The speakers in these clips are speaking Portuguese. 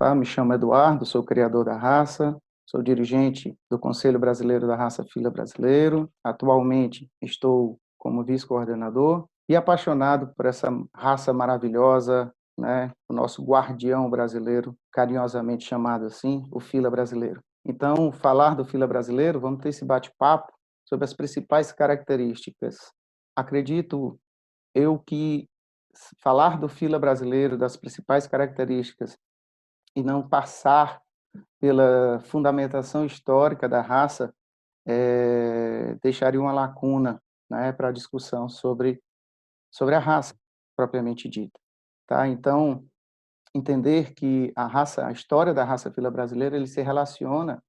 tá? Me chamo Eduardo, sou criador da raça, sou dirigente do Conselho Brasileiro da Raça Fila Brasileiro. Atualmente estou como vice-coordenador e apaixonado por essa raça maravilhosa, né? O nosso guardião brasileiro, carinhosamente chamado assim, o Fila Brasileiro. Então, falar do Fila Brasileiro, vamos ter esse bate-papo sobre as principais características. Acredito eu que falar do Fila Brasileiro, das principais características, e não passar pela fundamentação histórica da raça, deixaria uma lacuna, né, para a discussão sobre a raça propriamente dita, tá? Então, entender que a história da raça fila brasileira, ele se relaciona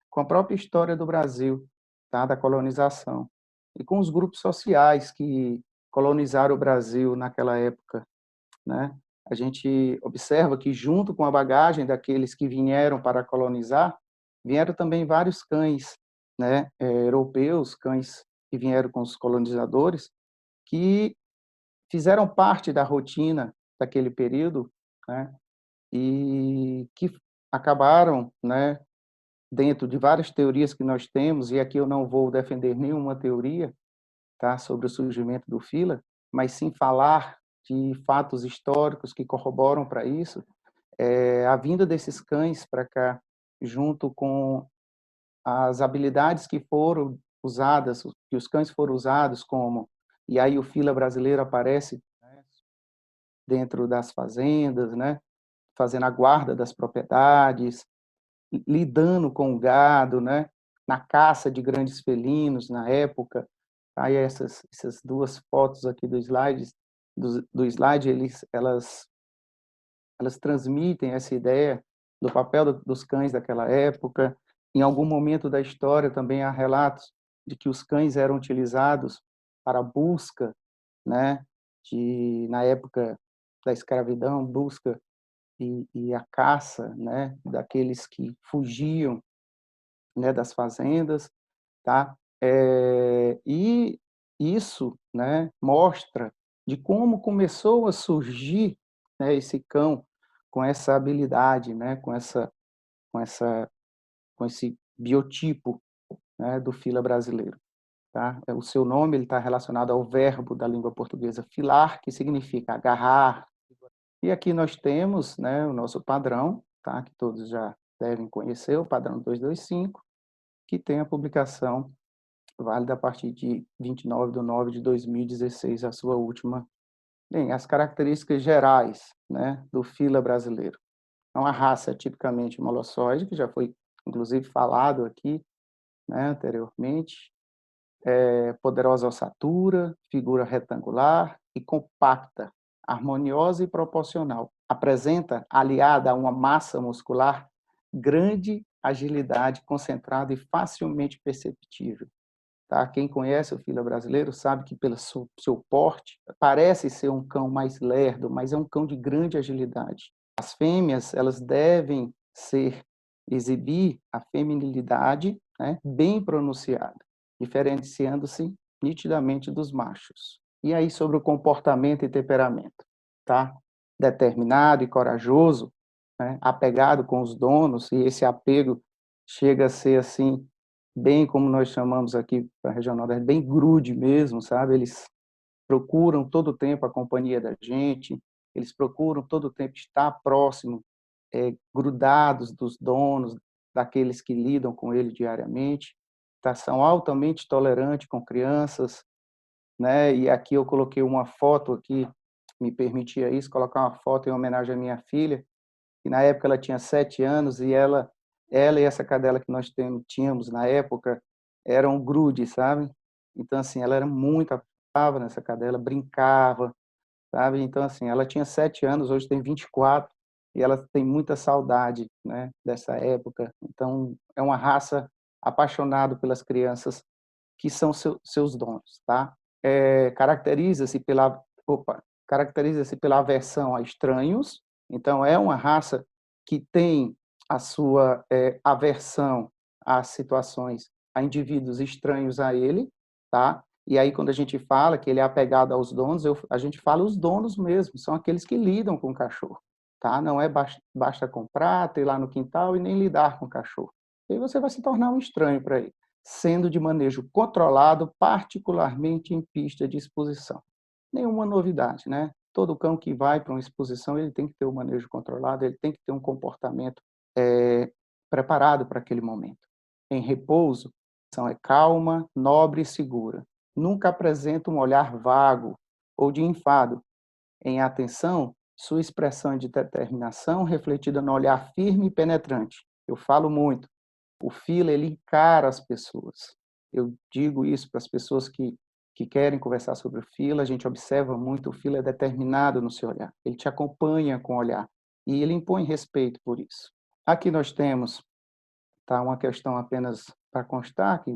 com a própria história do Brasil, tá? Da colonização, e com os grupos sociais que colonizaram o Brasil naquela época, né? A gente observa que, junto com a bagagem daqueles que vieram para colonizar, vieram também vários cães, né, europeus, cães que vieram com os colonizadores, que fizeram parte da rotina daquele período, né, e que acabaram, né, dentro de várias teorias que nós temos, e aqui eu não vou defender nenhuma teoria, tá, sobre o surgimento do fila, mas sim falar de fatos históricos que corroboram para isso. A vinda desses cães para cá, junto com as habilidades que foram usadas, que os cães foram usados como, e aí o fila brasileiro aparece, né, dentro das fazendas, né, fazendo a guarda das propriedades, lidando com o gado, né, na caça de grandes felinos na época. Aí essas duas fotos aqui do slide, elas transmitem essa ideia do papel dos cães daquela época. Em algum momento da história também há relatos de que os cães eram utilizados para a busca, né, na época da escravidão, busca e a caça, né, daqueles que fugiam, né, das fazendas, tá? E isso, né, mostra de como começou a surgir, né, esse cão com essa habilidade, né, com essa com esse biotipo, né, do fila brasileiro, tá? O seu nome, ele está relacionado ao verbo da língua portuguesa filar, que significa agarrar. E aqui nós temos, né, o nosso padrão, tá, que todos já devem conhecer, o padrão 225, que tem a publicação válida a partir de 29/9/2016, a sua última. Bem, as características gerais, né, do fila brasileiro. É uma raça tipicamente molossoide, que já foi inclusive falado aqui, né, anteriormente. Poderosa ossatura, figura retangular e compacta, harmoniosa e proporcional. Apresenta, aliada a uma massa muscular, grande agilidade concentrada e facilmente perceptível. Tá? Quem conhece o fila brasileiro sabe que, pelo seu porte, parece ser um cão mais lerdo, mas é um cão de grande agilidade. As fêmeas, elas devem exibir a feminilidade, né, bem pronunciada, diferenciando-se nitidamente dos machos. E aí, sobre o comportamento e temperamento, tá? Determinado e corajoso, né, apegado com os donos, e esse apego chega a ser assim, bem como nós chamamos aqui para a região nordeste, bem grude mesmo, sabe? Eles procuram todo o tempo a companhia da gente, eles procuram todo o tempo estar próximo, grudados dos donos, daqueles que lidam com ele diariamente, tá? São altamente tolerantes com crianças, né? E aqui eu coloquei uma foto aqui, me permitia isso, colocar uma foto em homenagem à minha filha, que na época ela tinha 7 anos, e ela e essa cadela que nós tínhamos na época eram grude, sabe? Então, assim, ela era muito apava nessa cadela, brincava, sabe? Então, assim, ela tinha 7 anos, hoje tem 24, e ela tem muita saudade, né, dessa época. Então, é uma raça apaixonada pelas crianças que são seus donos, tá? Caracteriza-se pela aversão a estranhos. Então, é uma raça que tem a sua aversão a situações, a indivíduos estranhos a ele, tá? E aí, quando a gente fala que ele é apegado aos donos, a gente fala os donos mesmo, são aqueles que lidam com o cachorro, tá? Não é basta comprar, ter lá no quintal e nem lidar com o cachorro. E aí você vai se tornar um estranho para ele, sendo de manejo controlado, particularmente em pista de exposição. Nenhuma novidade, né? Todo cão que vai para uma exposição, ele tem que ter o manejo controlado, ele tem que ter um comportamento preparado para aquele momento. Em repouso, a ação é calma, nobre e segura. Nunca apresenta um olhar vago ou de enfado. Em atenção, sua expressão é de determinação refletida no olhar firme e penetrante. Eu falo muito. O Fila, ele encara as pessoas. Eu digo isso para as pessoas que querem conversar sobre o Fila, a gente observa muito, o Fila é determinado no seu olhar. Ele te acompanha com o olhar e ele impõe respeito por isso. Aqui nós temos, tá, uma questão apenas para constar, que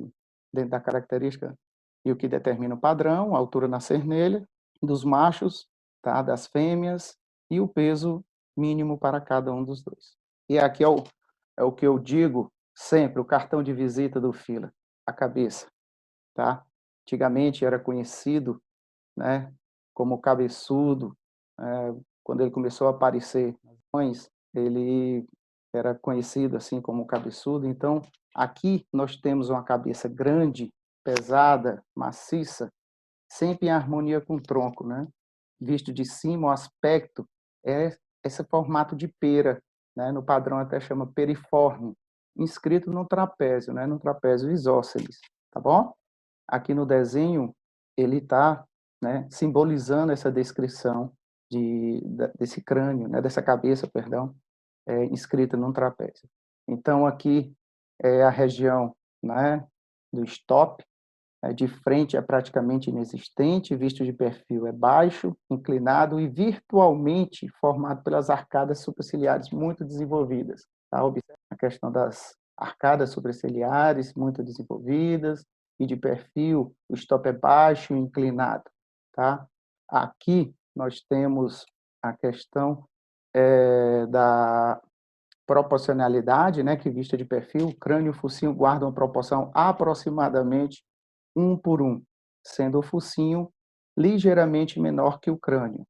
dentro da característica e o que determina o padrão, a altura na cernelha, dos machos, tá, das fêmeas, e o peso mínimo para cada um dos dois. E aqui é o que eu digo sempre, o cartão de visita do Fila, a cabeça, tá? Antigamente era conhecido, né, como cabeçudo, quando ele começou a aparecer nas mães, ele era conhecido assim como cabeçudo. Então, aqui nós temos uma cabeça grande, pesada, maciça, sempre em harmonia com o tronco, né? Visto de cima, o aspecto é esse formato de pera, né? No padrão até chama periforme, inscrito no trapézio, né? No trapézio isósceles, tá bom? Aqui no desenho, ele está, né, simbolizando essa descrição desse crânio, né, dessa cabeça, perdão, inscrita num trapézio. Então, aqui é a região, né, do stop, de frente é praticamente inexistente, visto de perfil é baixo, inclinado e virtualmente formado pelas arcadas superciliares muito desenvolvidas. Tá? Observe a questão das arcadas superciliares muito desenvolvidas e de perfil, o stop é baixo e inclinado. Tá? Aqui nós temos a questão da proporcionalidade, né, que vista de perfil, crânio e focinho guardam uma proporção aproximadamente 1 por 1, sendo o focinho ligeiramente menor que o crânio.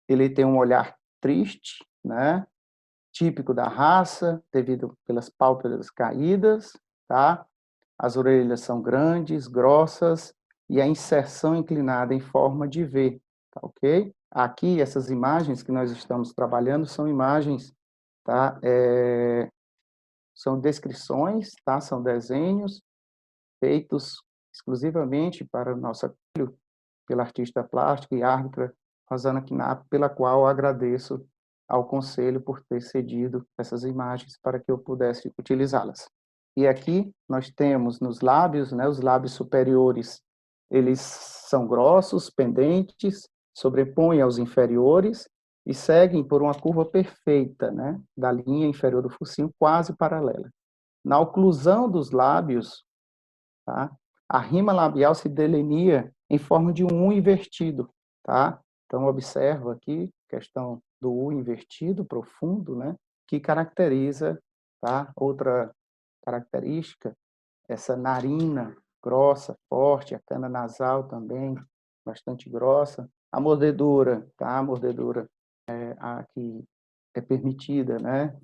Ele tem um olhar triste, né? Típico da raça, devido pelas pálpebras caídas, tá? As orelhas são grandes, grossas e a inserção inclinada em forma de V, tá ok? Aqui, essas imagens que nós estamos trabalhando são imagens, tá? São descrições, tá? São desenhos feitos exclusivamente para o nosso filho, pela artista plástica e árbitra Rosana Knapp, pela qual agradeço ao conselho por ter cedido essas imagens para que eu pudesse utilizá-las. E aqui nós temos nos lábios, né, os lábios superiores, eles são grossos, pendentes, sobrepõem aos inferiores e seguem por uma curva perfeita, né, da linha inferior do focinho, quase paralela. Na oclusão dos lábios, tá? A rima labial se delinea em forma de um U invertido, tá? Então, observa aqui a questão do U invertido, profundo, né? Que caracteriza, tá? Outra característica, essa narina grossa, forte, a cana nasal também bastante grossa. A mordedura, tá? A mordedura a que é permitida, né?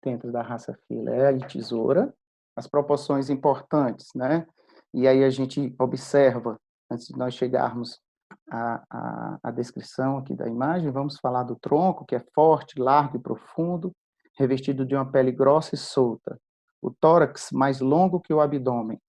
Dentro da raça fila é a de tesoura, as proporções importantes, né? E aí a gente observa, antes de nós chegarmos à descrição aqui da imagem, vamos falar do tronco, que é forte, largo e profundo, revestido de uma pele grossa e solta. O tórax mais longo que o abdômen,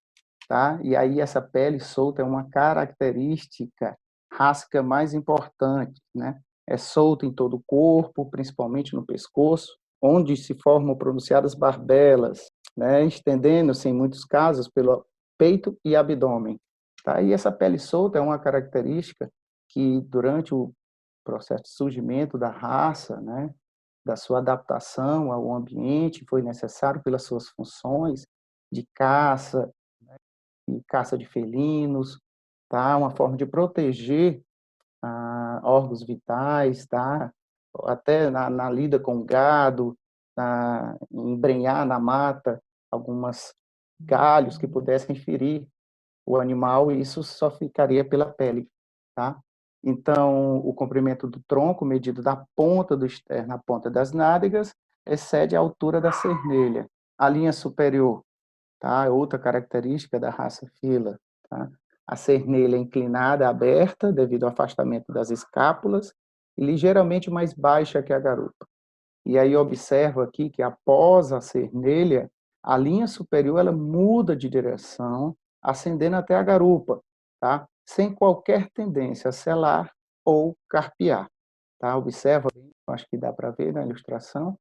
tá? E aí essa pele solta é uma característica rásica mais importante, né? É solta em todo o corpo, principalmente no pescoço, onde se formam pronunciadas barbelas, né? Estendendo-se em muitos casos pelo peito e abdômen, tá? E essa pele solta é uma característica que durante o processo de surgimento da raça, né? Da sua adaptação ao ambiente, foi necessário pelas suas funções de caça, e caça de felinos, tá? Uma forma de proteger órgãos vitais, tá? Até na lida com gado, embrenhar na mata algumas galhos que pudessem ferir o animal, e isso só ficaria pela pele, tá? Então, o comprimento do tronco, medido da ponta do externo à ponta das nádegas, excede a altura da cernelha. A linha superior, tá? Outra característica da raça fila, tá? A cernelha é inclinada, aberta, devido ao afastamento das escápulas, e ligeiramente mais baixa que a garupa. E aí observo aqui que após a cernelha, a linha superior ela muda de direção, ascendendo até a garupa, tá? Sem qualquer tendência a selar ou carpear, tá? Observa, acho que dá para ver na ilustração,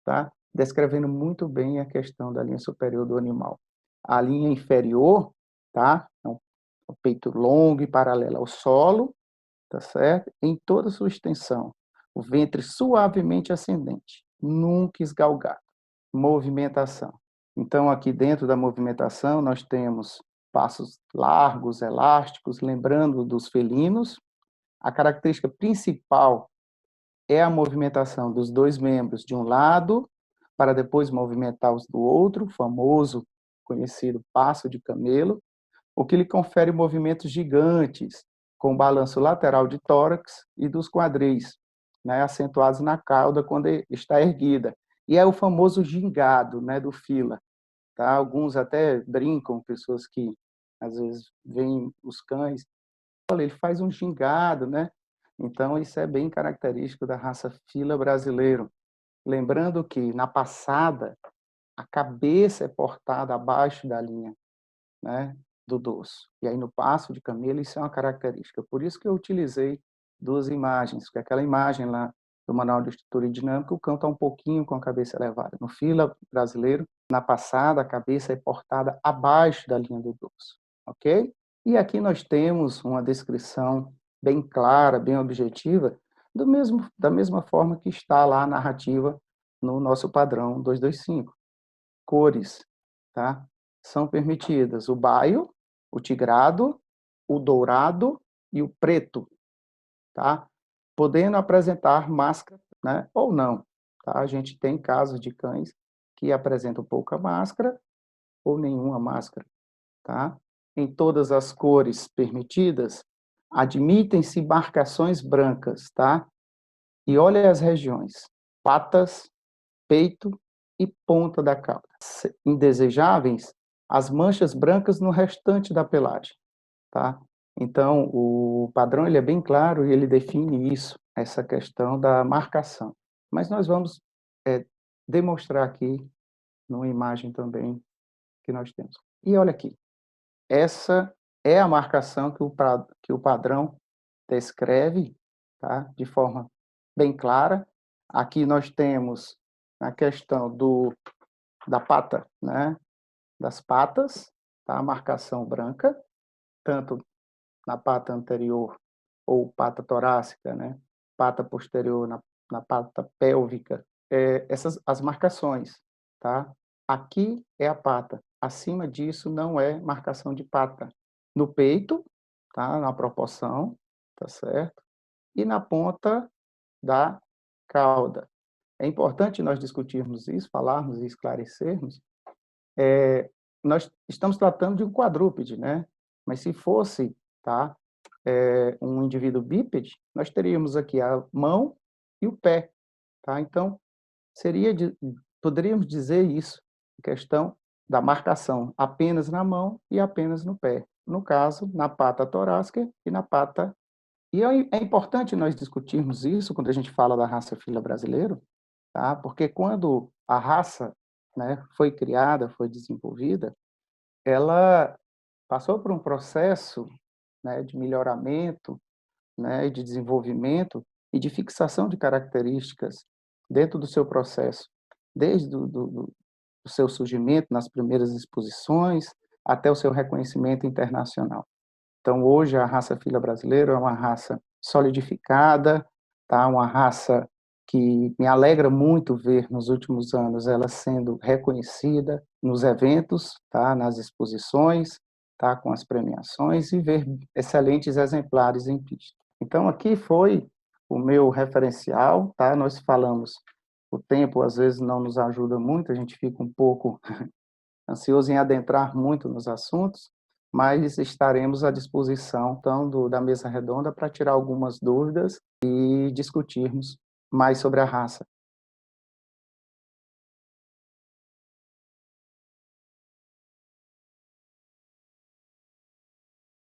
tá? Descrevendo muito bem a questão da linha superior do animal. A linha inferior, tá? É um peito longo e paralelo ao solo, tá certo? Em toda a sua extensão. O ventre suavemente ascendente, nunca esgalgado. Movimentação. Então, aqui dentro da movimentação, nós temos passos largos, elásticos, lembrando dos felinos. A característica principal é a movimentação dos dois membros de um lado, para depois movimentar os do outro, o famoso, conhecido passo de camelo, o que lhe confere movimentos gigantes, com balanço lateral de tórax e dos quadris, né, acentuados na cauda quando está erguida. E é o famoso gingado, né, do fila. Tá? Alguns até brincam, pessoas que às vezes veem os cães, olha, ele faz um gingado, né? Então, isso é bem característico da raça fila brasileiro. Lembrando que, na passada, a cabeça é portada abaixo da linha, né, do dorso. E aí, no passo de camelo, isso é uma característica. Por isso que eu utilizei duas imagens, porque aquela imagem lá do Manual de Estrutura Dinâmica, o cão está um pouquinho com a cabeça elevada. No fila brasileiro, na passada, a cabeça é portada abaixo da linha do dorso, ok? E aqui nós temos uma descrição bem clara, bem objetiva, da mesma forma que está lá a narrativa no nosso padrão 225. Cores, tá? São permitidas o baio, o tigrado, o dourado e o preto, tá? Podendo apresentar máscara, né? Ou não, tá? A gente tem casos de cães que apresentam pouca máscara ou nenhuma máscara, tá? Em todas as cores permitidas, admitem-se marcações brancas, tá? E olha as regiões: patas, peito e ponta da cauda. Indesejáveis, as manchas brancas no restante da pelagem, tá? Então, o padrão ele é bem claro e ele define isso, essa questão da marcação. Mas nós vamos demonstrar aqui numa imagem também que nós temos. E olha aqui, essa é a marcação que o padrão descreve, tá? De forma bem clara. Aqui nós temos a questão da pata, né? Das patas, tá? A marcação branca, tanto na pata anterior ou pata torácica, né? Pata posterior na pata pélvica. As marcações, tá? Aqui é a pata. Acima disso não é marcação de pata. No peito, tá? Na proporção, tá certo? E na ponta da cauda. É importante nós discutirmos isso, falarmos e esclarecermos. Nós estamos tratando de um quadrúpede, né? Mas se fosse, tá, um indivíduo bípede, nós teríamos aqui a mão e o pé, tá? Então, poderíamos dizer isso, questão da marcação apenas na mão e apenas no pé. No caso, na pata torácica e na pata. E é importante nós discutirmos isso quando a gente fala da raça fila brasileiro, tá? Porque quando a raça, né, foi criada, foi desenvolvida, ela passou por um processo, né, de melhoramento, né, e de desenvolvimento e de fixação de características dentro do seu processo, desde o seu surgimento nas primeiras exposições até o seu reconhecimento internacional. Então, hoje, a raça fila brasileira é uma raça solidificada, tá? Uma raça que me alegra muito ver nos últimos anos ela sendo reconhecida nos eventos, tá? Nas exposições, tá? Com as premiações e ver excelentes exemplares em pista. Então, aqui foi o meu referencial, tá? Nós falamos, o tempo às vezes não nos ajuda muito, a gente fica um pouco ansioso em adentrar muito nos assuntos, mas estaremos à disposição, então, da mesa redonda para tirar algumas dúvidas e discutirmos mais sobre a raça.